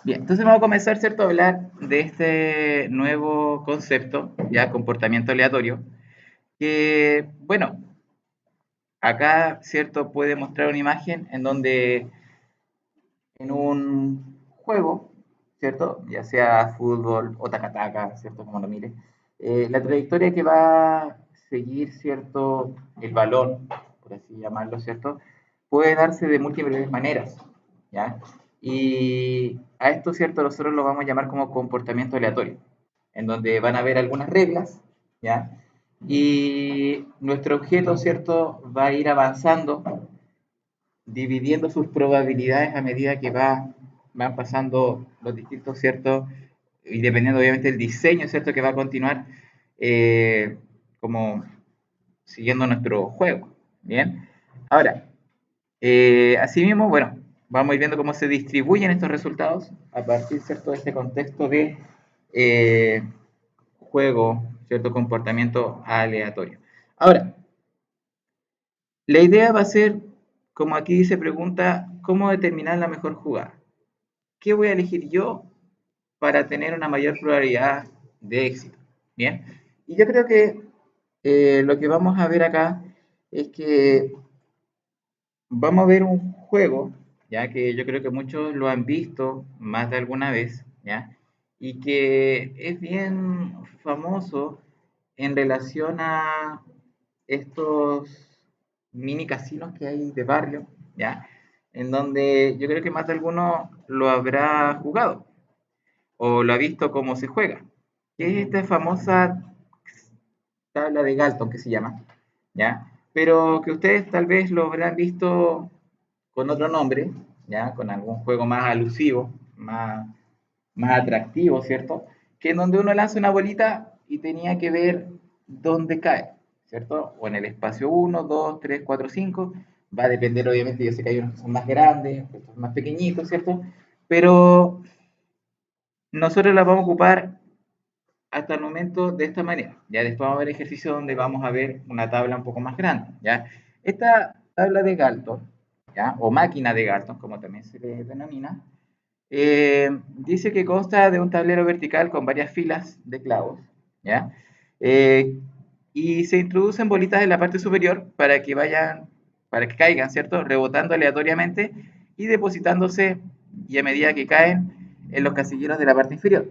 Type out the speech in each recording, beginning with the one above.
Bien, entonces vamos a comenzar, ¿cierto?, a hablar de este nuevo concepto, ya comportamiento aleatorio, que, bueno, acá, ¿cierto?, puede mostrar una imagen en donde en un juego, ¿cierto?, ya sea fútbol o tacataca, ¿cierto?, como lo mire, la trayectoria que va a seguir, ¿cierto?, el balón, por así llamarlo, ¿cierto?, puede darse de múltiples maneras, ¿ya? Y a esto, ¿cierto?, nosotros lo vamos a llamar como comportamiento aleatorio, en donde van a haber algunas reglas, ¿ya? Y nuestro objeto, ¿cierto?, va a ir avanzando, dividiendo sus probabilidades a medida que van pasando los distintos, ¿cierto? Y dependiendo obviamente del diseño, ¿cierto? Que va a continuar como siguiendo nuestro juego. Bien. Ahora, asimismo, bueno, vamos a ir viendo cómo se distribuyen estos resultados a partir, ¿cierto?, de este contexto de eh, juego, ¿cierto? Comportamiento aleatorio. Ahora, la idea va a ser, como aquí se pregunta, ¿cómo determinar la mejor jugada? ¿Qué voy a elegir yo para tener una mayor probabilidad de éxito? Bien, y yo creo que lo que vamos a ver acá es que vamos a ver un juego, ya que yo creo que muchos lo han visto más de alguna vez, ya, y que es bien famoso en relación a estos mini casinos que hay de barrio, ya, en donde yo creo que más de alguno lo habrá jugado o lo ha visto cómo se juega, que es esta famosa tabla de Galton que se llama, ¿ya? Pero que ustedes tal vez lo habrán visto con otro nombre, ¿ya? Con algún juego más alusivo, más atractivo, ¿cierto? Que en donde uno lanza una bolita y tenía que ver dónde cae, ¿cierto? O en el espacio uno, 2, 3, 4, 5. Va a depender, obviamente, yo sé que hay unos que son más grandes, otros más pequeñitos, ¿cierto? Pero nosotros las vamos a ocupar hasta el momento de esta manera. Ya después vamos a ver ejercicios donde vamos a ver una tabla un poco más grande. ¿Ya? Esta tabla de Galton, ¿ya? O máquina de Galton, como también se le denomina, dice que consta de un tablero vertical con varias filas de clavos. ¿Ya? Eh, y se introducen bolitas en la parte superior para que caigan, ¿cierto? Rebotando aleatoriamente y depositándose y a medida que caen en los casilleros de la parte inferior.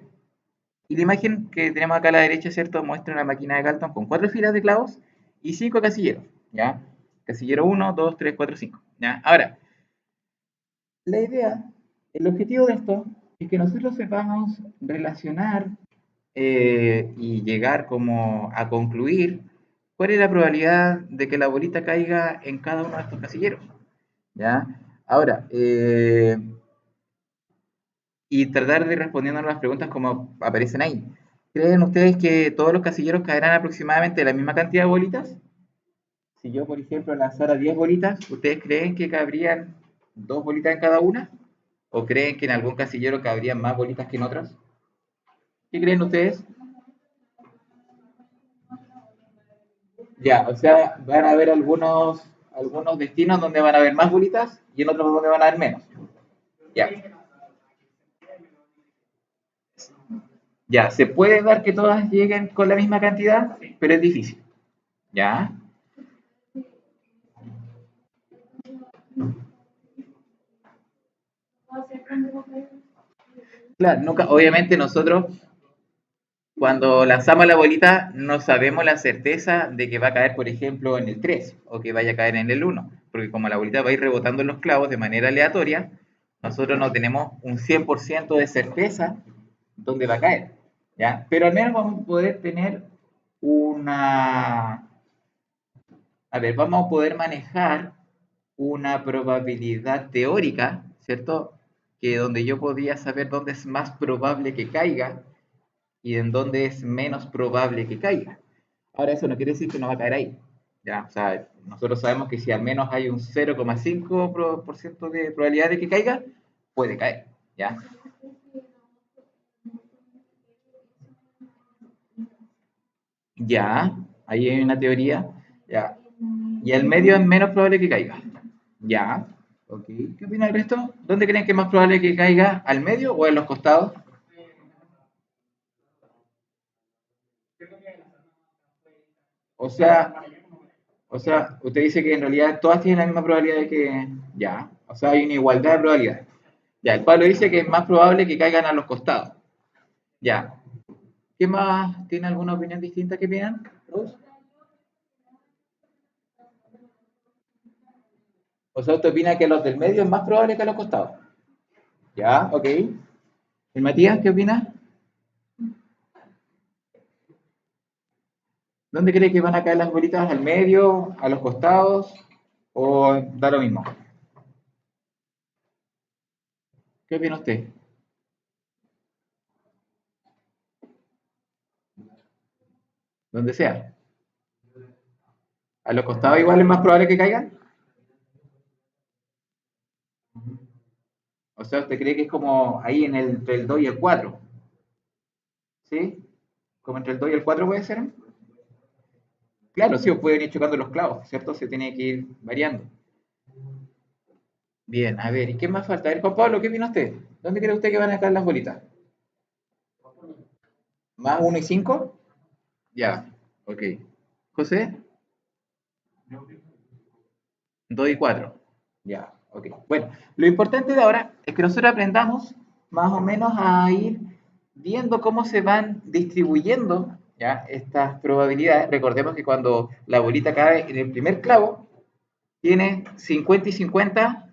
Y la imagen que tenemos acá a la derecha, ¿cierto? Muestra una máquina de Galton con 4 filas de clavos y 5 casilleros, ¿ya? Casillero uno, 2, 3, 4, 5, ¿ya? Ahora, la idea, el objetivo de esto es que nosotros sepamos relacionar y llegar como a concluir cuál es la probabilidad de que la bolita caiga en cada uno de estos casilleros, ¿ya? Ahora, y tratar de ir respondiendo a las preguntas como aparecen ahí. ¿Creen ustedes que todos los casilleros caerán aproximadamente la misma cantidad de bolitas? Si yo, por ejemplo, lanzara 10 bolitas, ¿ustedes creen que cabrían 2 bolitas en cada una? ¿O creen que en algún casillero cabrían más bolitas que en otros? ¿Qué creen ustedes? Ya, o sea, van a haber algunos destinos donde van a haber más bolitas y en otros donde van a haber menos. Ya, ya, se puede dar que todas lleguen con la misma cantidad, pero es difícil. ¿Ya? Claro, nunca, obviamente nosotros cuando lanzamos la bolita no sabemos la certeza de que va a caer, por ejemplo, en el 3 o que vaya a caer en el 1, porque como la bolita va a ir rebotando en los clavos de manera aleatoria, nosotros no tenemos un 100% de certeza dónde va a caer, ¿ya? Pero al menos vamos a poder tener una, a ver, vamos a poder manejar una probabilidad teórica, ¿cierto? Que donde yo podía saber dónde es más probable que caiga y en dónde es menos probable que caiga. Ahora, eso no quiere decir que no va a caer ahí. ¿Ya? O sea, nosotros sabemos que si al menos hay un 0,5% de probabilidad de que caiga, puede caer. ¿Ya? Ya, ahí hay una teoría. Ya. Y el medio es menos probable que caiga. Ya. Ok. ¿Qué opina el resto? ¿Dónde creen que es más probable que caiga? ¿Al medio o en los costados? O sea, usted dice que en realidad todas tienen la misma probabilidad de que... Ya, o sea, hay una igualdad de probabilidades. Ya, el Pablo dice que es más probable que caigan a los costados. Ya. ¿Qué más? ¿Tiene alguna opinión distinta que opinan? Rose? O sea, usted opina que los del medio es más probable que a los costados. Ya, ok. ¿El Matías qué opina? ¿Dónde cree que van a caer las bolitas? ¿Al medio? ¿A los costados? ¿O da lo mismo? ¿Qué opina usted? Donde sea. ¿A los costados igual es más probable que caigan? O sea, ¿usted cree que es como ahí entre el 2 y el 4? ¿Sí? ¿Como entre el 2 y el 4 puede ser? Claro, sí, os pueden ir chocando los clavos, ¿cierto? Se tiene que ir variando. Bien, a ver, ¿y qué más falta? A ver, Juan Pablo, ¿qué opina usted? ¿Dónde cree usted que van a caer las bolitas? ¿Más uno y 5? Ya, ok. José, 2 y 4. Ya, ok. Bueno, lo importante de ahora es que nosotros aprendamos más o menos a ir viendo cómo se van distribuyendo ya estas probabilidades. Recordemos que cuando la bolita cae en el primer clavo, tiene 50 y 50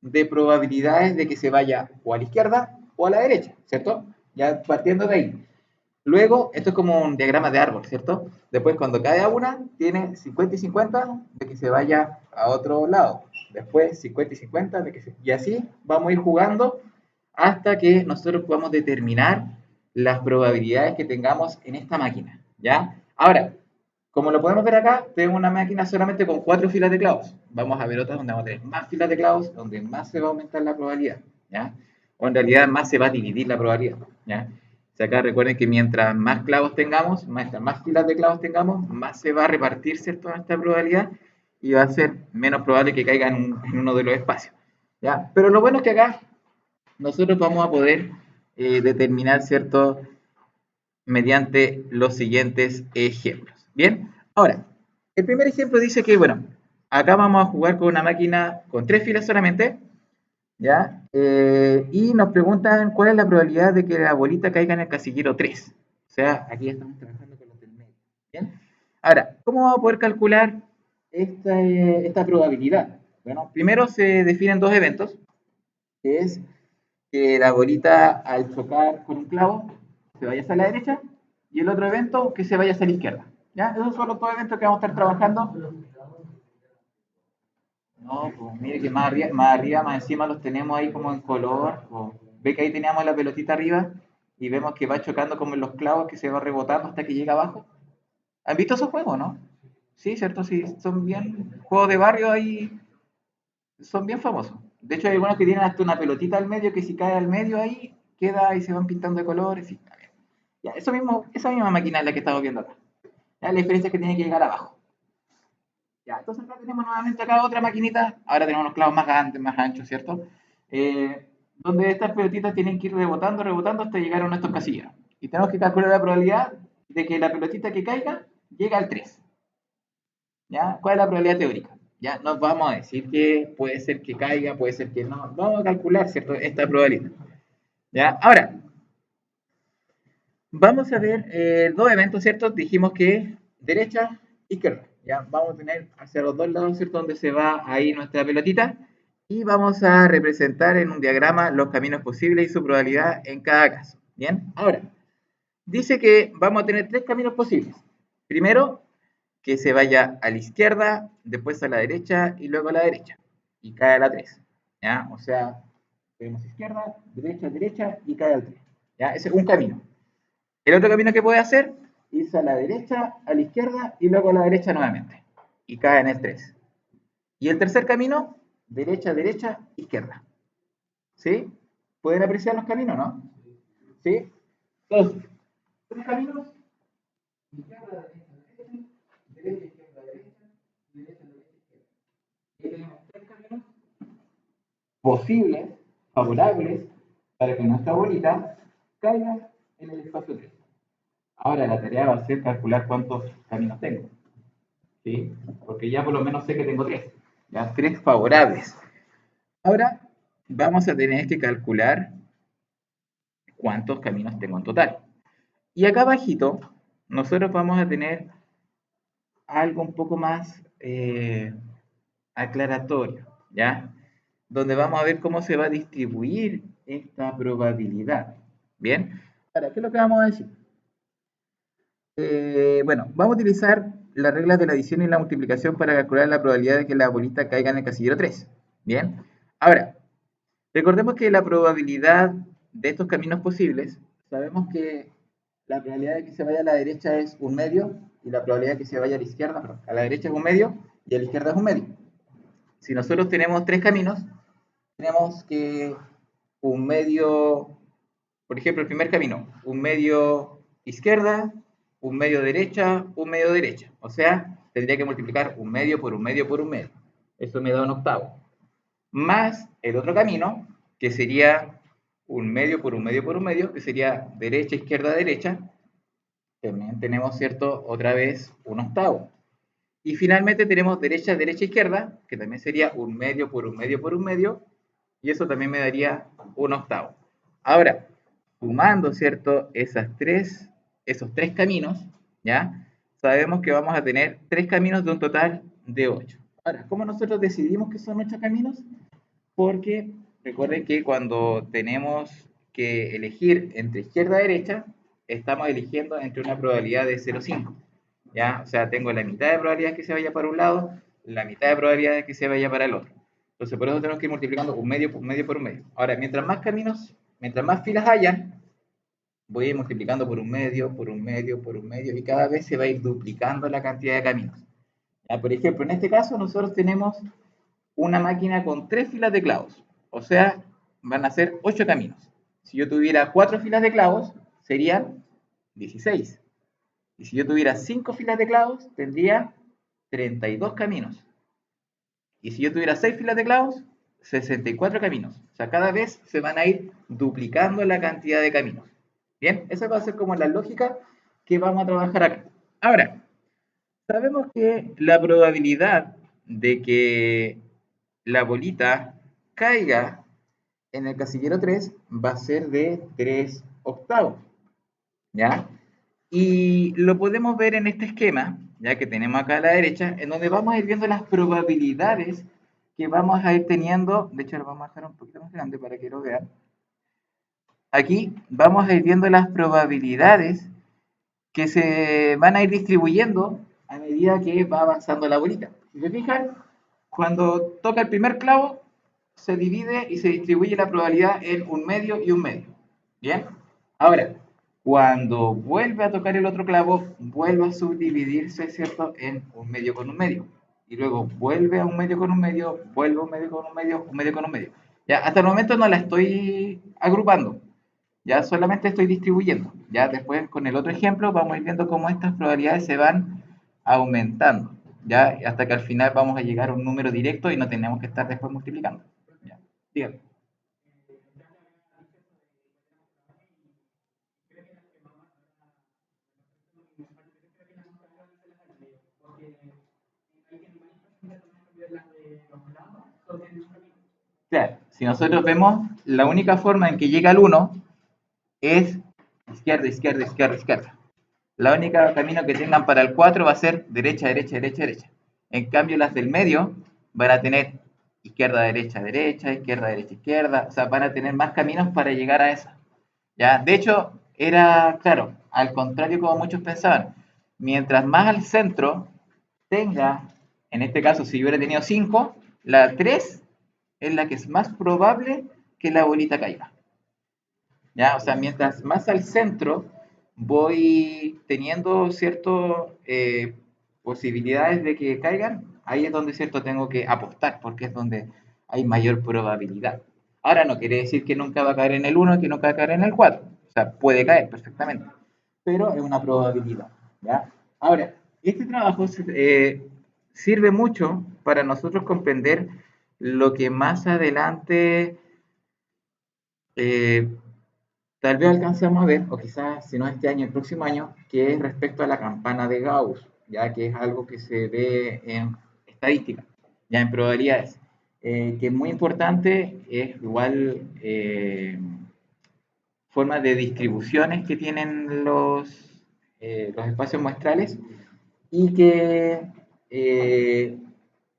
de probabilidades de que se vaya o a la izquierda o a la derecha, ¿cierto? Ya partiendo de ahí. Luego, esto es como un diagrama de árbol, ¿cierto? Después, cuando cae a una, tiene 50 y 50 de que se vaya a otro lado. Después, 50 y 50 de que se... Y así vamos a ir jugando hasta que nosotros podamos determinar las probabilidades que tengamos en esta máquina, ¿ya? Ahora, como lo podemos ver acá, tenemos una máquina solamente con 4 filas de clavos. Vamos a ver otras donde vamos a tener más filas de clavos, donde más se va a aumentar la probabilidad, ¿ya? O en realidad más se va a dividir la probabilidad, ¿ya? O sea, acá recuerden que mientras más clavos tengamos, mientras más filas de clavos tengamos, más se va a repartir, ¿cierto?, esta probabilidad y va a ser menos probable que caiga en uno de los espacios, ¿ya? Pero lo bueno es que acá nosotros vamos a poder determinar, ¿cierto?, mediante los siguientes ejemplos. Bien, ahora, el primer ejemplo dice que, bueno, acá vamos a jugar con una máquina con 3 filas solamente, ¿ya? Y nos preguntan cuál es la probabilidad de que la bolita caiga en el casillero 3. O sea, aquí estamos trabajando con los del medio. ¿Bien? Ahora, ¿cómo vamos a poder calcular esta probabilidad? Bueno, primero se definen dos eventos, que es que la bolita al chocar con un clavo se vaya hacia la derecha y el otro evento que se vaya hacia la izquierda. ¿Ya? Esos son los dos eventos que vamos a estar trabajando. No, pues mire que más encima los tenemos ahí como en color. Pues. Ve que ahí teníamos la pelotita arriba y vemos que va chocando como en los clavos que se va rebotando hasta que llega abajo. ¿Han visto esos juegos, no? Sí, cierto, sí, son bien juegos de barrio ahí, son bien famosos. De hecho, hay algunos que tienen hasta una pelotita al medio que si cae al medio ahí, queda y se van pintando de colores. Y, está bien. Ya, eso mismo, esa misma máquina es la que estamos viendo acá. Ya, la diferencia es que tiene que llegar abajo. Ya, entonces acá tenemos nuevamente acá otra maquinita. Ahora tenemos unos clavos más grandes, más anchos, ¿cierto? Donde estas pelotitas tienen que ir rebotando, rebotando hasta llegar a uno de estos casilleros. Y tenemos que calcular la probabilidad de que la pelotita que caiga llegue al 3. ¿Ya? ¿Cuál es la probabilidad teórica? Ya nos vamos a decir que puede ser que caiga, puede ser que no. Vamos a calcular, ¿cierto? Esta probabilidad. ¿Ya? Ahora, vamos a ver dos eventos, ¿cierto? Dijimos que derecha, izquierda. Ya vamos a tener hacia los dos lados, ¿cierto? Donde se va ahí nuestra pelotita. Y vamos a representar en un diagrama los caminos posibles y su probabilidad en cada caso. Bien, ahora, dice que vamos a tener tres caminos posibles. Primero, que se vaya a la izquierda, después a la derecha y luego a la derecha. Y cae a la 3. ¿Ya? O sea, tenemos izquierda, derecha, derecha y cae al 3. ¿Ya? Ese es un camino. El otro camino que puede hacer es a la derecha, a la izquierda y luego a la derecha nuevamente. Y cae en el 3. Y el tercer camino, derecha, derecha, izquierda. ¿Sí? ¿Pueden apreciar los caminos, no? ¿Sí? Entonces, tres caminos, izquierda, derecha, derecha, derecha, izquierda, derecha, derecha, derecha, izquierda. Ahí tenemos tres caminos posibles, favorables, para que nuestra bolita caiga en el espacio 3. Ahora la tarea va a ser calcular cuántos caminos tengo, ¿sí? Porque ya por lo menos sé que tengo 3, ya 3 favorables. Ahora vamos a tener que calcular cuántos caminos tengo en total. Y acá abajito, nosotros vamos a tener algo un poco más aclaratorio, ¿ya? Donde vamos a ver cómo se va a distribuir esta probabilidad. ¿Bien? Ahora, ¿qué es lo que vamos a decir? Bueno, vamos a utilizar las reglas de la adición y la multiplicación para calcular la probabilidad de que la bolita caiga en el casillero 3. ¿Bien? Ahora, recordemos que la probabilidad de estos caminos posibles, sabemos que la probabilidad de que se vaya a la derecha es un medio y la probabilidad de que se vaya a la izquierda, perdón, a la derecha es un medio y a la izquierda es un medio. Si nosotros tenemos 3 caminos, tenemos que un medio, por ejemplo, el primer camino, un medio izquierda, un medio derecha, un medio derecha. O sea, tendría que multiplicar un medio por un medio por un medio. Eso me da un octavo. Más el otro camino, que sería un medio por un medio por un medio, que sería derecha, izquierda, derecha. También tenemos, ¿cierto? Otra vez un octavo. Y finalmente tenemos derecha, derecha, izquierda, que también sería un medio por un medio por un medio, y eso también me daría un octavo. Ahora, sumando, ¿cierto? Esos tres caminos, ¿ya? Sabemos que vamos a tener 3 caminos de un total de 8. Ahora, ¿cómo nosotros decidimos que son 8 caminos? Porque recuerden que cuando tenemos que elegir entre izquierda y derecha, estamos eligiendo entre una probabilidad de 0,5. ¿Ya? O sea, tengo la mitad de probabilidades que se vaya para un lado, la mitad de probabilidades que se vaya para el otro. Entonces, por eso tenemos que ir multiplicando un medio por un medio por un medio. Ahora, mientras más caminos, mientras más filas hayan, voy a ir multiplicando por un medio, por un medio, por un medio, y cada vez se va a ir duplicando la cantidad de caminos. ¿Ya? Por ejemplo, en este caso, nosotros tenemos una máquina con 3 filas de clavos. O sea, van a ser 8 caminos. Si yo tuviera 4 filas de clavos, serían 16. Y si yo tuviera 5 filas de clavos, tendría 32 caminos. Y si yo tuviera 6 filas de clavos, 64 caminos. O sea, cada vez se van a ir duplicando la cantidad de caminos. Bien, esa va a ser como la lógica que vamos a trabajar acá. Ahora, sabemos que la probabilidad de que la bolita caiga en el casillero 3 va a ser de 3 octavos, ¿ya? Y lo podemos ver en este esquema, ya que tenemos acá a la derecha, en donde vamos a ir viendo las probabilidades que vamos a ir teniendo. De hecho, lo vamos a dejar un poquito más grande para que lo vean. Aquí vamos a ir viendo las probabilidades que se van a ir distribuyendo a medida que va avanzando la bolita. Si se fijan, cuando toca el primer clavo, se divide y se distribuye la probabilidad en un medio y un medio. ¿Bien? Ahora, cuando vuelve a tocar el otro clavo, vuelve a subdividirse, ¿cierto?, en un medio con un medio. Y luego vuelve a un medio con un medio, vuelve a un medio con un medio, un medio con un medio. Ya, hasta el momento no la estoy agrupando, ya solamente estoy distribuyendo. Ya después con el otro ejemplo vamos a ir viendo cómo estas probabilidades se van aumentando, ya hasta que al final vamos a llegar a un número directo y no tenemos que estar después multiplicando. Ya, dígame. Claro, si nosotros vemos, la única forma en que llega al 1 es izquierda, izquierda, izquierda, izquierda. La única camino que tengan para el 4 va a ser derecha, derecha, derecha, derecha. En cambio, las del medio van a tener izquierda, derecha, derecha, izquierda, derecha, izquierda. O sea, van a tener más caminos para llegar a esa. ¿Ya? De hecho, era, claro, al contrario como muchos pensaban. Mientras más al centro tenga, en este caso, si yo hubiera tenido 5, la 3 es la que es más probable que la bolita caiga. ¿Ya? O sea, mientras más al centro voy teniendo ciertas posibilidades de que caigan, ahí es donde cierto tengo que apostar, porque es donde hay mayor probabilidad. Ahora no quiere decir que nunca va a caer en el 1 y que nunca va a caer en el 4. O sea, puede caer perfectamente, pero es una probabilidad. ¿Ya? Ahora, este trabajo sirve mucho para nosotros comprender lo que más adelante eh, tal vez alcancemos a ver, o quizás si no este año, el próximo año, que es respecto a la campana de Gauss, ya que es algo que se ve en estadística, ya en probabilidades, que es muy importante, es igual formas de distribuciones que tienen los espacios muestrales y que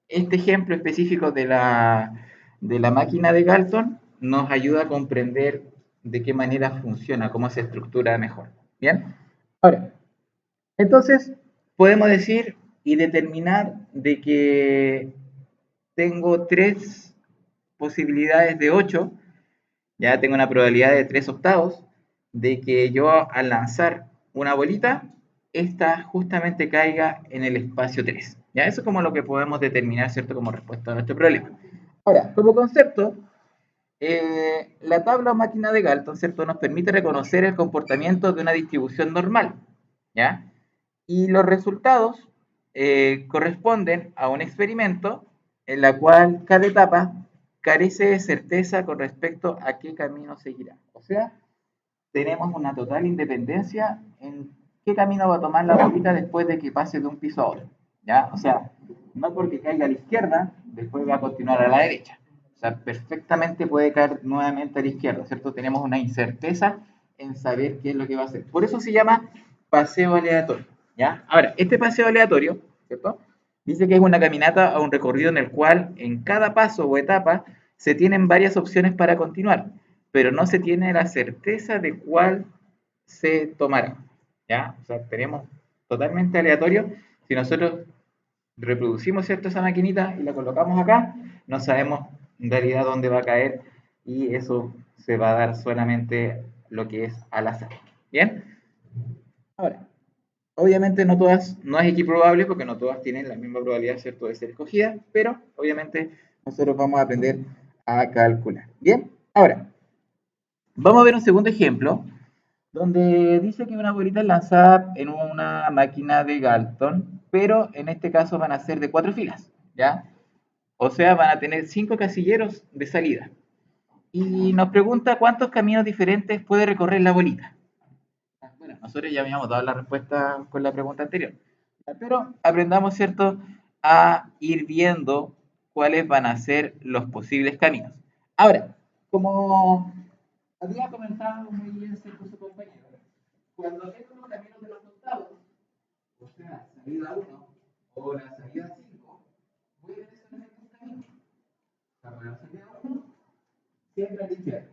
este ejemplo específico de la máquina de Galton nos ayuda a comprender de qué manera funciona, cómo se estructura mejor. ¿Bien? Ahora, entonces podemos decir y determinar de que tengo tres posibilidades de 8, ya tengo una probabilidad de 3 octavos de que yo al lanzar una bolita, esta justamente caiga en el espacio 3. Ya, eso es como lo que podemos determinar, ¿cierto? Como respuesta a nuestro problema. Ahora, como concepto, la tabla o máquina de Galton, ¿cierto? Nos permite reconocer el comportamiento de una distribución normal, ¿ya? Y los resultados corresponden a un experimento en la cual cada etapa carece de certeza con respecto a qué camino seguirá. O sea, tenemos una total independencia en qué camino va a tomar la bolita después de que pase de un piso a otro. ¿Ya? O sea, no porque caiga a la izquierda, después va a continuar a la derecha. O sea, perfectamente puede caer nuevamente a la izquierda, ¿cierto? Tenemos una incerteza en saber qué es lo que va a hacer. Por eso se llama paseo aleatorio. ¿Ya? Ahora, este paseo aleatorio, ¿cierto? Dice que es una caminata o un recorrido en el cual en cada paso o etapa se tienen varias opciones para continuar, pero no se tiene la certeza de cuál se tomará. ¿Ya? O sea, tenemos totalmente aleatorio. Si nosotros reproducimos, ¿cierto?, esa maquinita y la colocamos acá, no sabemos en realidad dónde va a caer y eso se va a dar solamente lo que es al azar. ¿Bien? Ahora, obviamente no todas, no es equiprobable porque no todas tienen la misma probabilidad, ¿cierto?, de ser escogidas, pero obviamente nosotros vamos a aprender a calcular. Bien, ahora, vamos a ver un segundo ejemplo donde dice que una bolita es lanzada en una máquina de Galton, pero en este caso van a ser de 4 filas, ¿ya? O sea, van a tener 5 casilleros de salida. Y nos pregunta cuántos caminos diferentes puede recorrer la bolita. Bueno, nosotros ya habíamos dado la respuesta con la pregunta anterior. Pero aprendamos, ¿cierto?, a ir viendo cuáles van a ser los posibles caminos. Ahora, como había comentado muy bien, ¿cierto?, su compañero, cuando tengo los caminos de los costados, o sea, salida 1 o la salida 5, voy a tener solamente un camino. O sea, para la salida 1, siempre a la izquierda.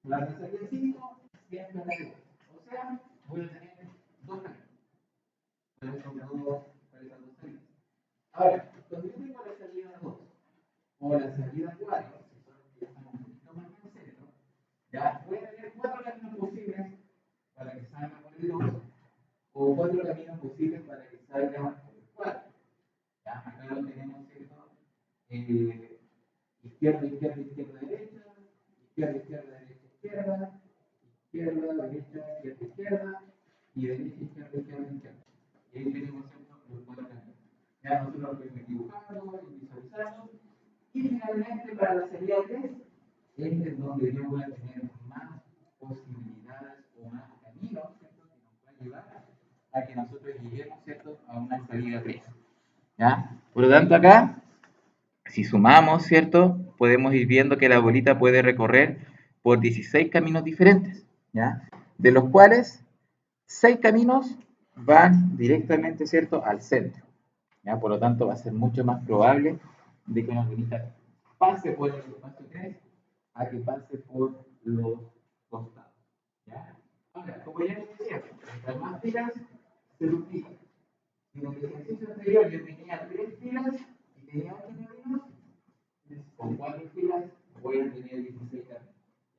La salida 5, siempre a la derecha. O sea, voy a tener dos caminos. Para esas dos salidas. Ahora, cuando yo tengo la salida 2 o la salida 4, si son que están un poquito más en el centro, ya voy a tener 4 caminos posibles para que salga por el 2 o 4 caminos posibles para que salga por el 4. Ya, acá lo tenemos, ¿cierto? Izquierda, izquierda, izquierda, derecha, izquierda, izquierda, derecha, izquierda, izquierda, derecha, izquierda, izquierda, y derecha, izquierda, izquierda, izquierda. Y ahí tenemos, ¿cierto?, los 4 caminos. Ya nosotros lo podemos dibujando y visualizando. Y finalmente, para la salida 3, es donde yo voy a tener más posibilidades o más caminos, ¿cierto?, que nos va a ayudar a que nosotros lleguemos, ¿cierto?, a una salida 3. ¿Ya? Por lo tanto, acá, si sumamos, ¿cierto?, podemos ir viendo que la bolita puede recorrer por 16 caminos diferentes, ¿ya?, de los cuales 6 caminos van directamente, ¿cierto?, al centro. ¿Ya? Por lo tanto, va a ser mucho más probable de que una bolita pase por el espacio 3 a que pase por los costados. ¿Ya? Ahora, como ya les decía, estas más filas se duplican. Si en el ejercicio anterior yo tenía 3 filas y tenía 8 caminos, con 4 filas voy a tener 16 caminos.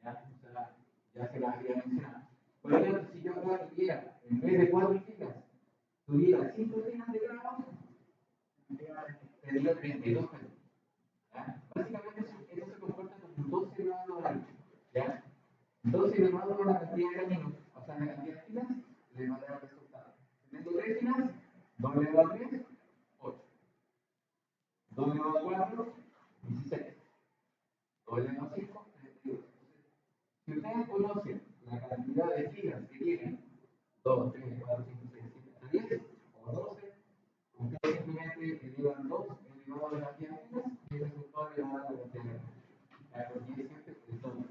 ¿Ya? O sea, ya se las había mencionado. Por lo tanto, si yo ahora tuviera, en vez de 4 filas, tuviera 5 filas de grado, tendría 32 caminos. ¿Ya? Básicamente, eso se comporta como 12 grados de alto. ¿Ya? 12 elevado a la cantidad de caminos, o sea, la cantidad de filas, le va a dar el resultado. Teniendo 3 filas, 2 elevado a 3, 8. 2 elevado a 4, 16. 2 elevado a 5, 32. Si ustedes conocen la cantidad de filas que tienen, 2, 3, 4, 5, 6, 7, hasta 10, o 12, ustedes simplemente elevan 2 elevado a la cantidad de filas y el resultado elevado a la cantidad de filas. Porque siempre el todo.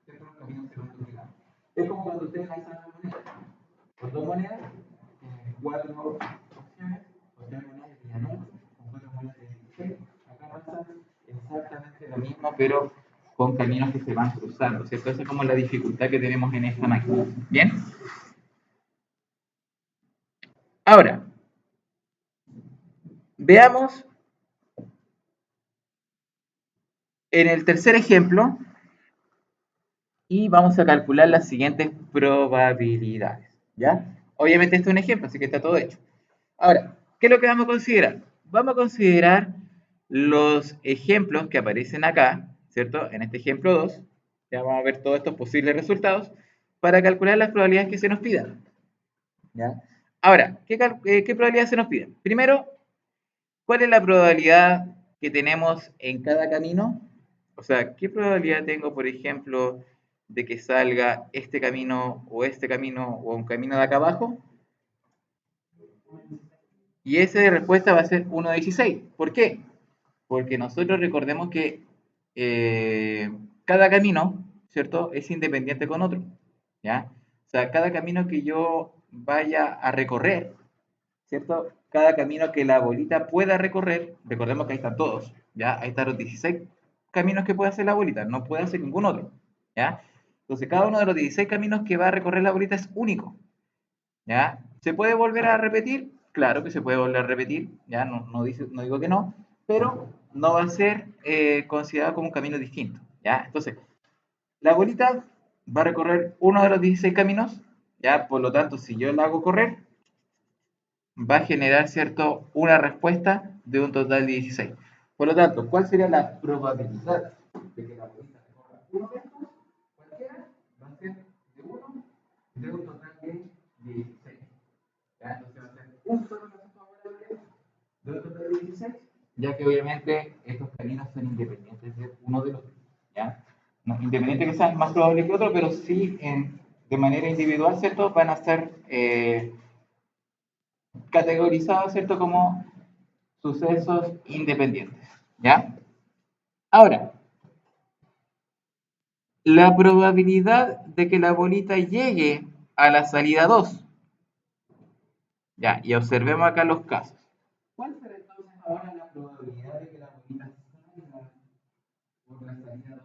Siempre un camino segundo final. Es como cuando ustedes lanzan una moneda. Con 2 monedas, 4 opciones, con 3 monedas de 9, con 4 monedas de 16. Acá pasa exactamente lo mismo, pero con caminos que se van cruzando, ¿cierto? Esa es como la dificultad que tenemos en esta máquina. ¿Bien? Ahora, veamos en el tercer ejemplo y vamos a calcular las siguientes probabilidades. ¿Ya? Obviamente esto es un ejemplo, así que está todo hecho. Ahora, ¿qué es lo que vamos a considerar? Vamos a considerar los ejemplos que aparecen acá, ¿cierto? En este ejemplo 2, ya vamos a ver todos estos posibles resultados para calcular las probabilidades que se nos pidan. ¿Ya? Ahora, ¿qué probabilidades se nos piden? Primero, ¿cuál es la probabilidad que tenemos en cada camino? O sea, ¿qué probabilidad tengo, por ejemplo, de que salga este camino o un camino de acá abajo? Y esa de respuesta va a ser 1 de 16. ¿Por qué? Porque nosotros recordemos que cada camino, ¿cierto? Es independiente con otro, ¿ya? O sea, cada camino que yo vaya a recorrer, ¿cierto? Cada camino que la bolita pueda recorrer, recordemos que ahí están todos, ¿ya? Ahí están los 16 caminos que puede hacer la bolita, no puede hacer ningún otro, ¿ya? Entonces, cada uno de los 16 caminos que va a recorrer la bolita es único, ¿ya? ¿Se puede volver a repetir? Claro que se puede volver a repetir, ¿ya? No digo que no, pero no va a ser considerado como un camino distinto, ¿ya? Entonces, la bolita va a recorrer uno de los 16 caminos, ¿ya? Por lo tanto, si yo la hago correr, va a generar, ¿cierto?, una respuesta de un total de 16. Por lo tanto, ¿cuál sería la probabilidad de que la bolita recorra uno de estos? Cualquiera va a ser de uno de un total de 16. ¿Ya? Entonces va a ser un solo caso favorable de un total de 16, ya que obviamente estos caminos son independientes de uno del otro. ¿Ya? No, independiente que sean más probables que otro, pero sí de manera individual, ¿cierto? Van a ser categorizados, ¿cierto? Como sucesos independientes. ¿Ya? Ahora, la probabilidad de que la bolita llegue a la salida 2. Ya, y observemos acá los casos. ¿Cuál será entonces ahora la probabilidad de que la bolita salga por la salida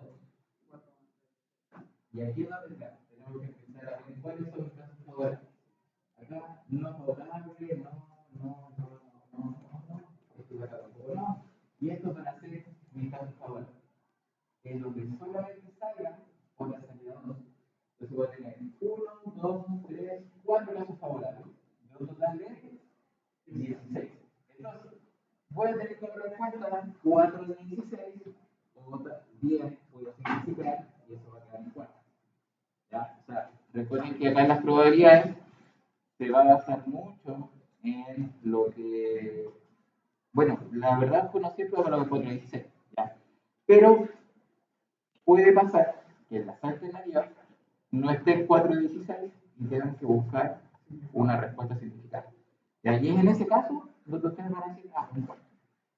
2? Y aquí es donde tenemos que empezar a ver cuáles son los casos favorables. Acá no favorable, no. Esto acá tampoco no. Y estos van a ser mis casos favorables. En donde solamente salgan por la salida 2. Entonces voy a tener 1, 2, 3, 4 casos favorables. De un total de 16. Entonces, voy a tener como respuesta 4 de 16, o 10 voy a simplificar y eso va a quedar en 4. ¿Ya? O sea, recuerden que acá en las probabilidades se va a basar mucho en lo que, bueno, la verdad no siempre va a lo que 4 de 16, ¿ya? Pero puede pasar que en las alternativas no esté el 4 de 16 y tengan que buscar una respuesta simplificada. Y allí en ese caso, lo que ustedes van a decir, un 4.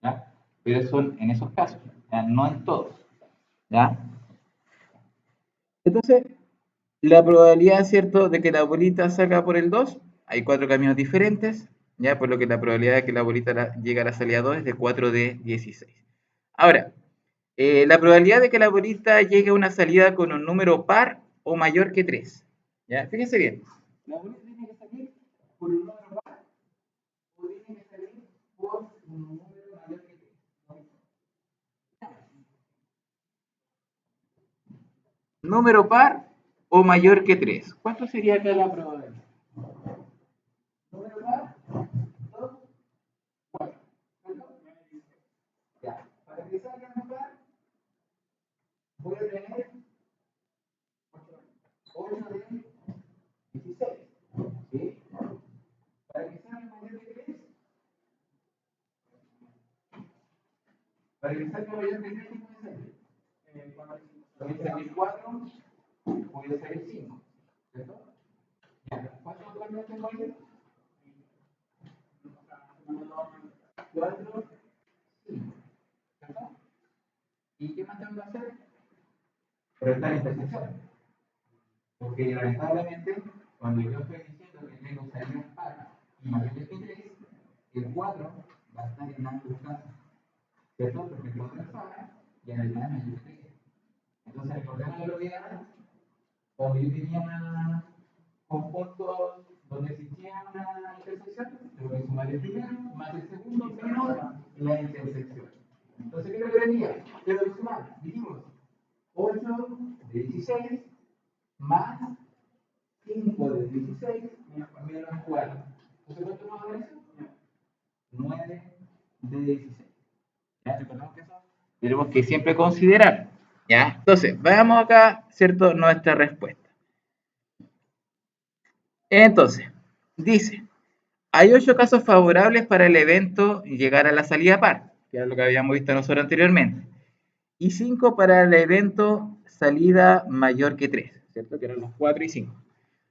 ¿Ya? Pero son en esos casos, ¿ya? No en todos. ¿Ya? Entonces, la probabilidad, ¿cierto?, de que la bolita salga por el 2, hay 4 caminos diferentes, ¿ya? Por lo que la probabilidad de que la bolita llegue a la salida 2 es de 4 de 16. Ahora, la probabilidad de que la bolita llegue a una salida con un número par o mayor que 3. ¿Ya? Fíjense bien. La bolita tiene que salir por un número par o tiene que salir por un número mayor que 3. Número par o mayor que 3. ¿Cuánto sería acá la probabilidad? Número par, 2, 4. Ya. Para que salga un par, voy a tener 8 de 16. ¿Sí? Para que salga mayor que 3, para que salga mayor que 3, puede ser el 4, puede ser el 5, ¿cierto? Ya, ¿cuántos caminos tengo ahí? 4, 5, ¿cierto? ¿Y qué más tengo que hacer? Restar intersecciones. Porque lamentablemente, cuando yo estoy diciendo que tengo salidas par y mayores que 3, el 4 va a estar en ambos casos, ¿cierto? Porque el 4 es par y además es mayor que 3. Entonces, recordemos la propiedad, cuando yo tenía conjuntos donde existía una intersección, tengo que sumar el primero más el segundo menos la intersección. Entonces, ¿qué es lo que tenía? Tengo que sumar, dijimos, 8 de 16 más 5 de 16 menos 4. Entonces, ¿cuánto nos va a dar eso? 9 de 16. ¿Ya? Recordemos que eso tenemos que siempre considerar. ¿Ya? Entonces, veamos acá, ¿cierto? Nuestra respuesta. Entonces, dice, hay 8 casos favorables para el evento llegar a la salida par, que era lo que habíamos visto nosotros anteriormente, y 5 para el evento salida mayor que 3, ¿cierto? Que eran los 4 y 5.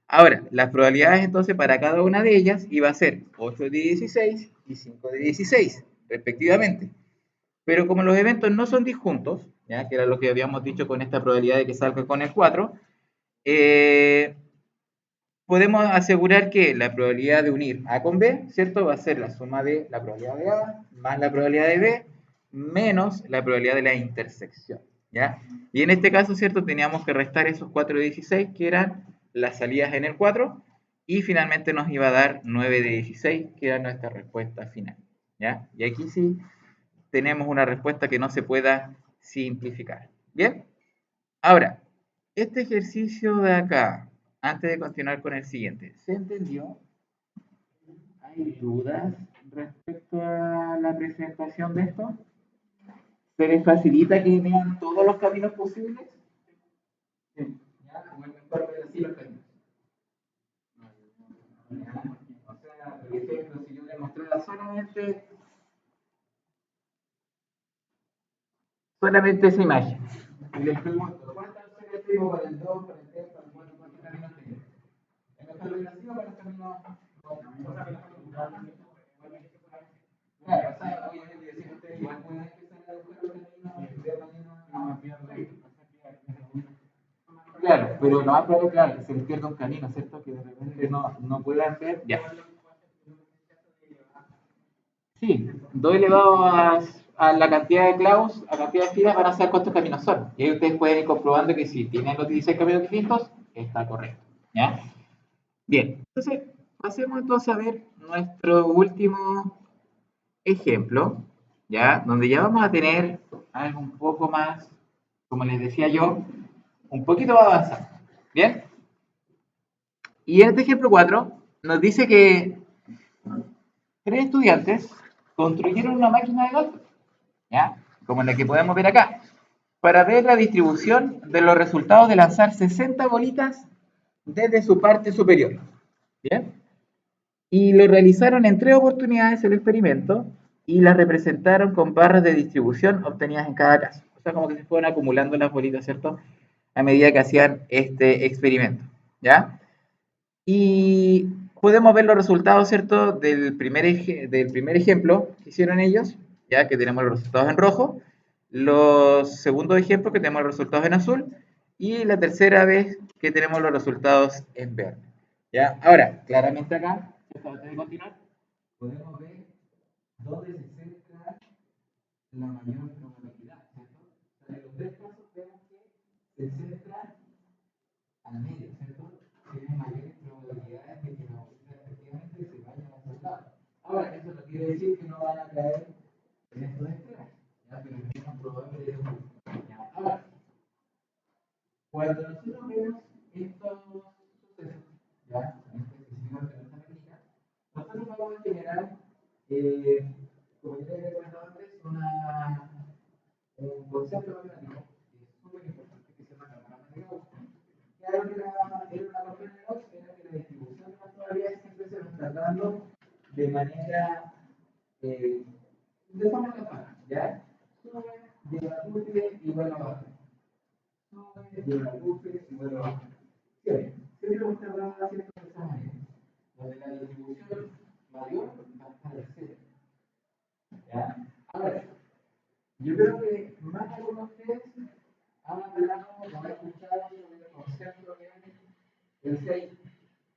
Ahora, las probabilidades entonces para cada una de ellas iba a ser 8 de 16 y 5 de 16, respectivamente. Pero como los eventos no son disjuntos, ¿ya? Que era lo que habíamos dicho con esta probabilidad de que salga con el 4, podemos asegurar que la probabilidad de unir A con B, ¿cierto? Va a ser la suma de la probabilidad de A más la probabilidad de B menos la probabilidad de la intersección, ¿ya? Y en este caso, ¿cierto? Teníamos que restar esos 4 de 16, que eran las salidas en el 4, y finalmente nos iba a dar 9 de 16, que era nuestra respuesta final, ¿ya? Y aquí sí tenemos una respuesta que no se pueda simplificar, ¿bien? Ahora, este ejercicio de acá, antes de continuar con el siguiente, ¿se entendió? ¿Hay dudas respecto a la presentación de esto? ¿Se les facilita que vean todos los caminos posibles? Sí. ¿Ya? ¿O es mejor ver así los caminos? ¿Ya? O sea, por ejemplo, si yo les mostrara solamente esa imagen, y les pregunto, ¿cuántas opciones tengo para el 2, para el 3, para el 4, cuántos caminos tengo? ¿Es mejor ver así o para el camino? Claro, o sea, obviamente decir ustedes igual pueden empezar a buscar los caminos de manera. Claro, pero lo más probable es claro, que se les pierda un camino, ¿cierto? Que de repente no puedan ver. Ya. Sí, 2 elevado a la cantidad de clavos, a la cantidad de filas, van a saber cuántos caminos son. Y ahí ustedes pueden ir comprobando que si tienen los 16 caminos distintos, está correcto. ¿Ya? Bien, entonces pasemos entonces a ver nuestro último ejemplo, ¿ya? Donde ya vamos a tener algo un poco más, como les decía yo, un poquito más avanzado. ¿Bien? Y en este ejemplo 4 nos dice que 3 estudiantes construyeron una máquina de golf, ¿ya? Como la que podemos ver acá, para ver la distribución de los resultados de lanzar 60 bolitas desde su parte superior. ¿Bien? Y lo realizaron en 3 oportunidades el experimento y las representaron con barras de distribución obtenidas en cada caso. O sea, como que se fueron acumulando las bolitas, ¿cierto? A medida que hacían este experimento, ¿ya? Y podemos ver los resultados, ¿cierto? Del primer ejemplo que hicieron ellos, ya que tenemos los resultados en rojo, los segundos ejemplos que tenemos los resultados en azul, y la tercera vez que tenemos los resultados en verde. ¿Ya? Ahora, claramente acá, antes de continuar, podemos ver dónde se centra la mayor probabilidad, ¿cierto? O sea, en los 3 casos vemos que se centra al medio, ¿cierto? Tiene mayores probabilidades de que la bolita efectivamente se vaya a otro lado. Ahora, eso no quiere decir que no van a caer en estos extremos, ¿ya? Pero es menos probable de eso. Ahora, cuando nosotros vemos estos sucesos, ¿ya? En este específico de nuestra técnica, nosotros vamos a generar, como ya les he comentado antes, un concepto matemático que es súper importante que se llama la rama de Gauss. Era una ecuación de Gauss en la que la distribución de las probabilidades siempre se nos está dando de manera de forma campana, ¿ya? Sube, lleva a igual a baja. Sube, y una luces y vuelve a bajar. Siempre vamos a estar haciendo de esa manera, donde la distribución mayor va a estar al cero. ¿Ya? Ahora, yo creo que más de algunos de ustedes han hablado o han escuchado sobre el concepto del CI,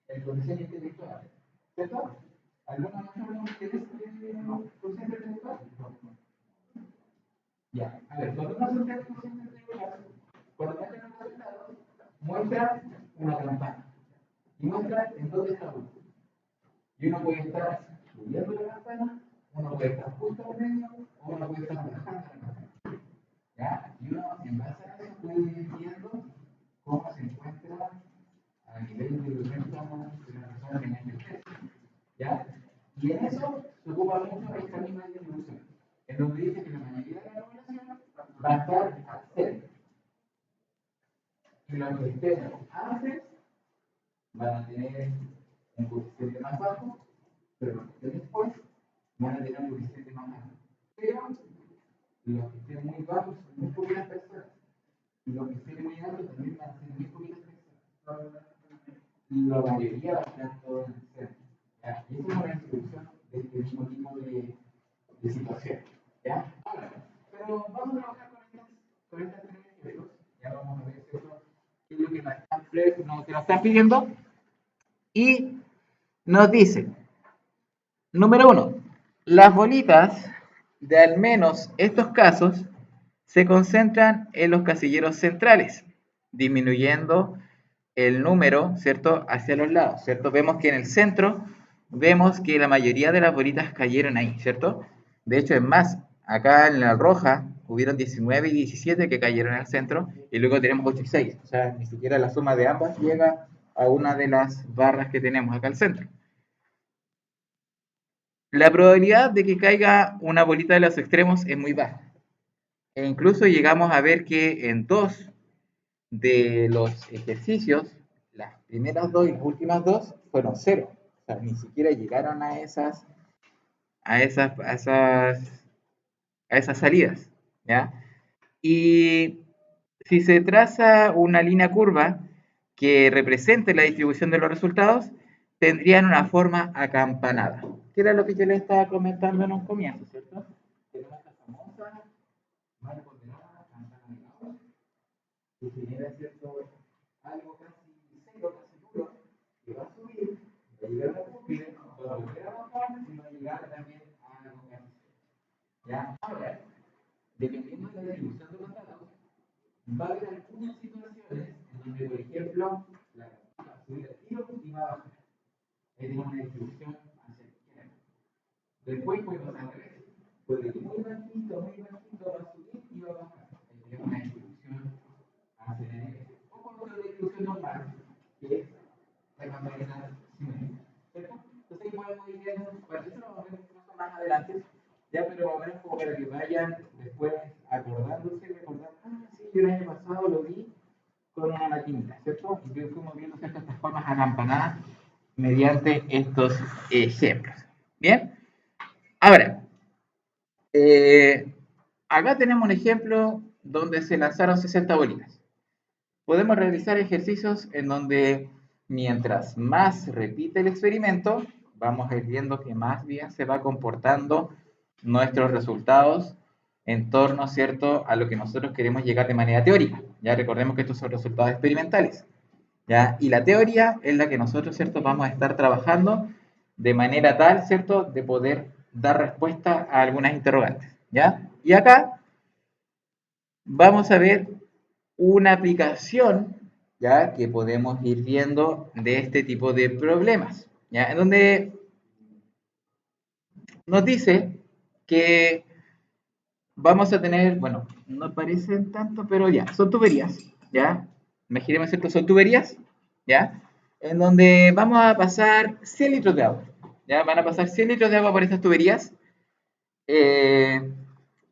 el coeficiente intelectual. ¿Cierto? ¿Alguna vez hablamos de este coeficiente intelectual? Ya, a ver, cuando uno asocia el coeficiente intelectual, cuando muestra los resultados, muestra una campana y muestra en dónde está uno. Y uno puede estar subiendo la campana, uno puede estar justo en medio, o uno puede estar bajando la campana. ¿Ya? Y uno, en base a eso, puede ir viendo cómo se encuentra a nivel de violenta de la persona que tiene el test. ¿Ya? Y en eso se ocupa mucho esta misma distribución, en donde dice que la mayoría de la población va a estar al cero. Y los que estén antes van a tener un coeficiente más bajo, pero los que estén después van a tener un coeficiente más alto. Pero los que estén muy bajos son muy poquitas personas. Y los que estén muy altos también van a ser muy poquitas personas. La mayoría va a estar todo en el centro. ¿Ya? Y esa es una distribución de este mismo tipo de situación. ¿Ya? Ahora, pero vamos a trabajar con estas tres ejemplos. Ya vamos a ver qué es lo que nos están pidiendo. Y nos dice, número 1, las bolitas de al menos estos casos se concentran en los casilleros centrales, disminuyendo el número, ¿cierto?, hacia los lados, ¿cierto? Vemos que en el centro, vemos que la mayoría de las bolitas cayeron ahí, ¿cierto? De hecho, es más, acá en la roja hubieron 19 y 17 que cayeron al centro, y luego tenemos 8 y 6, o sea, ni siquiera la suma de ambas llega a una de las barras que tenemos acá al centro. La probabilidad de que caiga una bolita de los extremos es muy baja. E incluso llegamos a ver que en 2 de los ejercicios, las primeras 2 y las últimas 2 fueron 0. O sea, ni siquiera llegaron a esas salidas. ¿Ya? Y si se traza una línea curva que represente la distribución de los resultados, tendrían una forma acampanada, que era lo que yo les estaba comentando en un comienzo, ¿cierto? Tenemos esta famosa mal ponderada campana de Gauss, que genera, ¿cierto?, algo casi cero, casi duro, que va a subir, va a llegar a la cúspide, va a volver a bajar y va a llegar también a algo casi cero. ¿Ya? Ahora, dependiendo de la distribución de los datos, va a haber algunas situaciones en donde, por ejemplo, la campana va a subir al tiro y va a bajar. Ahí tenemos una distribución hacia la izquierda. Después puede pasar al revés. Puede ir muy bajito, va a subir y va a bajar. Ahí tenemos una distribución hacia la derecha. O con una distribución normal, que es la campanita simétrica. ¿Cierto? Entonces ahí podemos ir viendo, bueno, eso lo vamos a ver incluso más adelante, ya, pero más o menos como para que vayan después acordándose, recordando, sí, yo el año pasado lo vi con una maquinita, ¿cierto? Y fuimos viendo estas formas acampanadas mediante estos ejemplos. ¿Bien? Ahora, acá tenemos un ejemplo donde se lanzaron 60 bolitas. Podemos realizar ejercicios en donde mientras más repite el experimento, vamos a ir viendo que más bien se va comportando nuestros resultados en torno, ¿cierto?, a lo que nosotros queremos llegar de manera teórica. Ya recordemos que estos son resultados experimentales. ¿Ya? Y la teoría es la que nosotros, ¿cierto?, vamos a estar trabajando de manera tal, ¿cierto?, de poder dar respuesta a algunas interrogantes. ¿Ya? Y acá vamos a ver una aplicación, ¿ya?, que podemos ir viendo de este tipo de problemas, ¿ya?, en donde nos dice que vamos a tener, bueno, no parecen tanto, pero ya, son tuberías, ¿ya? Imaginemos, ¿cierto? Son tuberías, ¿ya? En donde vamos a pasar 100 litros de agua, ¿ya? Van a pasar 100 litros de agua por estas tuberías,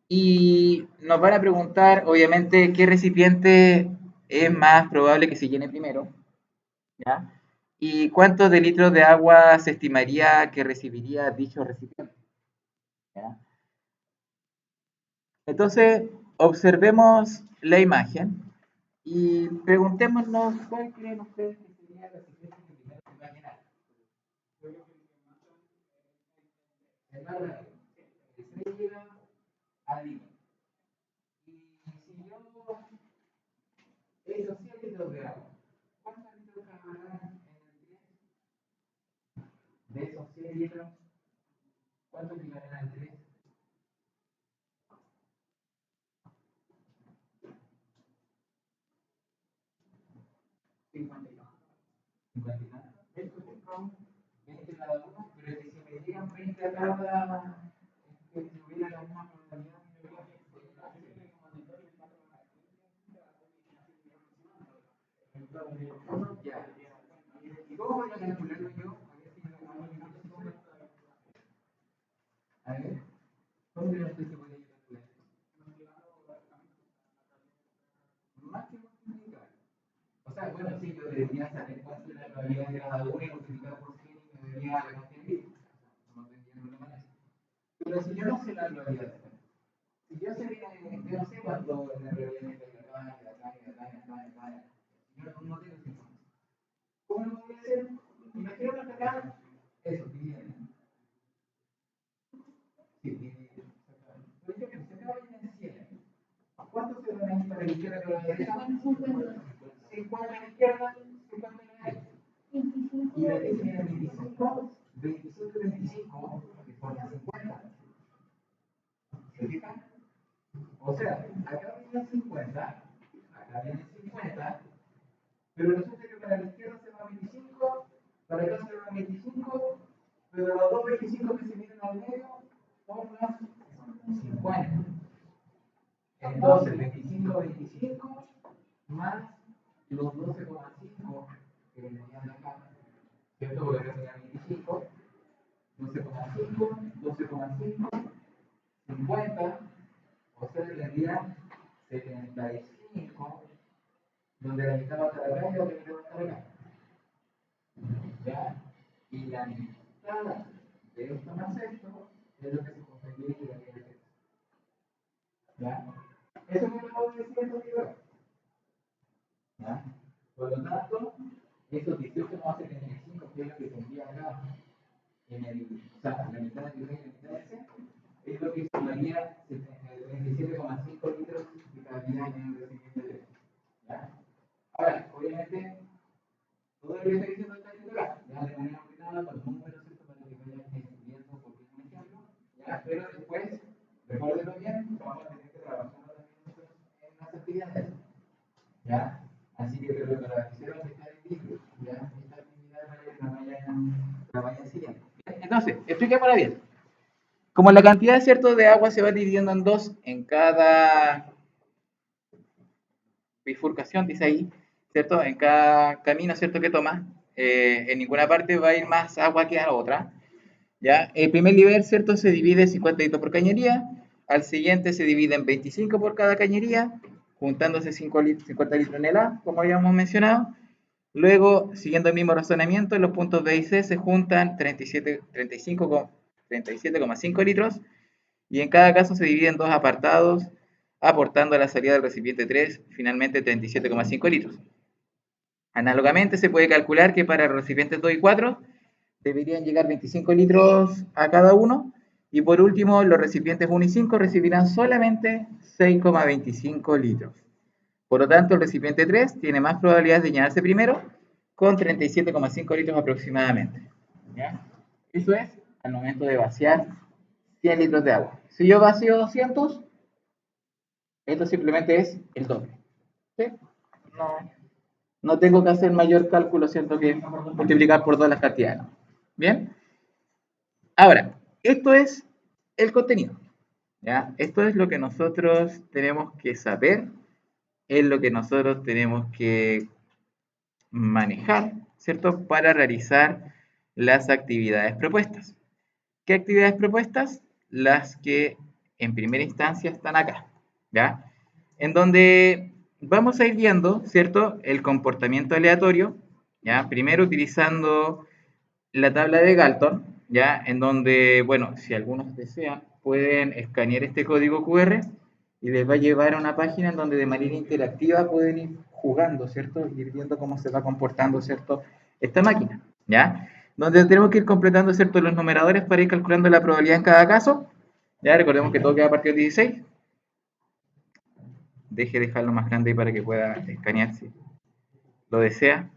y nos van a preguntar, obviamente, qué recipiente es más probable que se llene primero, ¿ya? Y cuántos de litros de agua se estimaría que recibiría dicho recipiente, ¿ya? Entonces, observemos la imagen Y preguntémonos cuál creen ustedes que sería la recipiente que primero se va a llenar. El más rápido. El 3 llega al límite. Y si yo esos 100 litros de agua, ¿cuántos litros cabrán en el 3? De esos 100 litros, ¿cuántos llegarán al 3? 50 y tantos. 50 y tantos. Esto son 20 cada uno, pero que si me llegan 20 a cada, que si hubiera la misma probabilidad, ya. ¿Y cómo voy a calcularlo yo? A ver, ¿cómo creen ustedes que podría calcular? Más que multiplicar. O sea, bueno, sí, yo debería saber cuánto es la probabilidad de cada uno y multiplicar por 100 y me debería la cantidad de litros. No tendría ninguna manera. Pero si yo no sé la probabilidad, si yo sé que yo no sé cuánto es la probabilidad de acá, de acá, de acá, de acá, de acá, yo no tengo esa información. ¿Cómo lo voy a hacer? Imagino que acá, eso, dividiendo. Sí, dividiendo. Por ejemplo, si acá vayan en 100, ¿cuánto se van a ir para la izquierda y para la derecha? 50 a la izquierda, 50 a la derecha. Y la derecha viene 25, 25 y 25, que forman 50. ¿Se fijan? O sea, acá vienen 50, acá vienen 50, pero resulta que para la izquierda se va 25, para acá se va 25, pero los dos 25 que se vienen al medio forman 50. Entonces, 25, 25 más los 12,5 que venían de acá, ¿cierto? Porque acá tenía 25, 12,5, 12,5, 50, o sea, tendría 75, donde la mitad va a estar acá y la otra mitad va a estar acá. ¿Ya? Y la mitad de esto más esto es lo que se conseguiría y llegaría a esto. ¿Ya? Eso es lo que acabo de decir en realidad. ¿Ya? Por lo tanto, esos 18,75 que es lo que tendría acá, en el, o sea, la mitad de B y la mitad de C, es lo que sumaría 37,5 litros de cantidad en el recipiente de. ¿Ya? Ahora, obviamente, todo lo que estoy diciendo está en acá, ya de manera ordenada, con los números, ¿cierto? Para que vayan entendiendo por qué es un ejemplo, ¿ya? Pero después, recuérdenlo bien, vamos a tener que trabajar también nosotros en las actividades, ¿ya? Así que, pero para que sepan que está en libro, ¿ya? Esta actividad la vayan siguiendo. Entonces, expliquémosla bien. Como la cantidad, ¿cierto?, de agua se va dividiendo en dos en cada bifurcación, dice ahí, ¿cierto? En cada camino, ¿cierto?, que toma, en ninguna parte va a ir más agua que a la otra, ¿ya? El primer nivel, ¿cierto?, se divide 50 litros por cañería, al siguiente se divide en 25 por cada cañería, juntándose 50 litros en el A, como habíamos mencionado. Luego, siguiendo el mismo razonamiento, en los puntos B y C se juntan 37,5 litros y en cada caso se divide en dos apartados, aportando a la salida del recipiente 3 finalmente 37,5 litros. Análogamente, se puede calcular que para los recipientes 2 y 4 deberían llegar 25 litros a cada uno, y por último, los recipientes 1 y 5 recibirán solamente 6,25 litros. Por lo tanto, el recipiente 3 tiene más probabilidades de llenarse primero, con 37,5 litros aproximadamente. ¿Ya? Eso es al momento de vaciar 100 litros de agua. Si yo vacío 200, esto simplemente es el doble. ¿Sí? No, no tengo que hacer mayor cálculo, ¿cierto? Que multiplicar por todas las cantidades. ¿Bien? Ahora, esto es el contenido. ¿Ya? Esto es lo que nosotros tenemos que saber, es lo que nosotros tenemos que manejar, ¿cierto? Para realizar las actividades propuestas. ¿Qué actividades propuestas? Las que en primera instancia están acá, ¿ya? En donde vamos a ir viendo, ¿cierto? El comportamiento aleatorio, ¿ya? Primero utilizando la tabla de Galton, ¿ya? En donde, bueno, si algunos desean, pueden escanear este código QR y les va a llevar a una página en donde de manera interactiva pueden ir jugando, ¿cierto? Ir viendo cómo se va comportando, ¿cierto? Esta máquina, ¿ya? Donde tenemos que ir completando, ¿cierto? Los numeradores para ir calculando la probabilidad en cada caso. Ya recordemos que todo queda a partir de 16. Deje dejarlo más grande ahí para que pueda escanear si lo desea.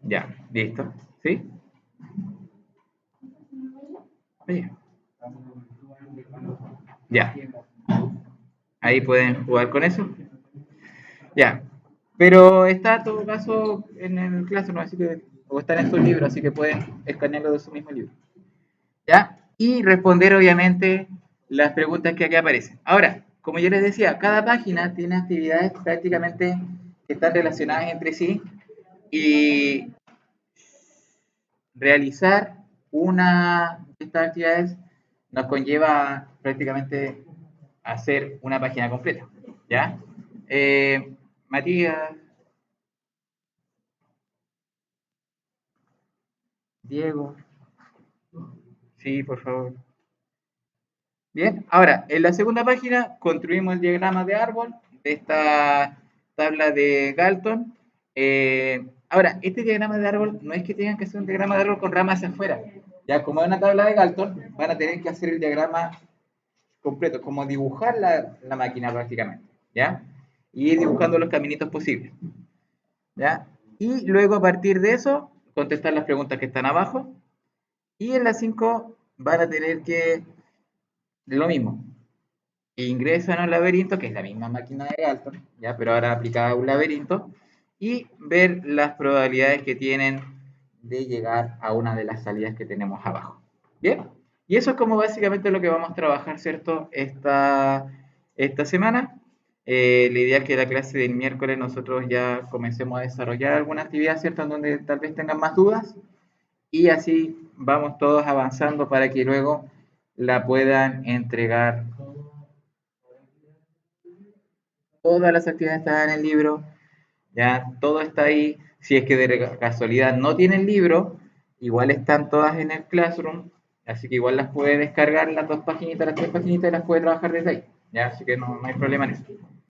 Ya, listo. ¿Sí? Oye. Ya. Ahí pueden jugar con eso. Ya. Pero está en todo caso en el Classroom, así que, o está en su libro, así que pueden escanearlo de su mismo libro. ¿Ya? Y responder obviamente las preguntas que aquí aparecen. Ahora, como yo les decía, cada página tiene actividades prácticamente que están relacionadas entre sí y realizar una de estas actividades nos conlleva prácticamente hacer una página completa. ¿Ya? Matías, Diego, sí, por favor. Bien, ahora, en la segunda página construimos el diagrama de árbol de esta tabla de Galton. Ahora, este diagrama de árbol no es que tengan que hacer un diagrama de árbol con ramas hacia afuera. Ya, como es una tabla de Galton, van a tener que hacer el diagrama completo, como dibujar la máquina prácticamente, ¿ya? Y ir dibujando los caminitos posibles, ¿ya? Y luego a partir de eso, contestar las preguntas que están abajo. Y en las 5 van a tener que, lo mismo, ingresan al laberinto, que es la misma máquina de Galton, ¿ya? Pero ahora aplicada a un laberinto, y ver las probabilidades que tienen de llegar a una de las salidas que tenemos abajo. ¿Bien? Y eso es como básicamente lo que vamos a trabajar, ¿cierto? Esta semana. La idea es que la clase del miércoles nosotros ya comencemos a desarrollar alguna actividad, ¿cierto? En donde tal vez tengan más dudas y así vamos todos avanzando para que luego la puedan entregar. Todas las actividades están en el libro, ya todo está ahí. Si es que de casualidad no tienen libro, igual están todas en el Classroom, así que igual las puede descargar las dos paginitas, las tres paginitas y las puede trabajar desde ahí, ya, así que no hay problema en eso.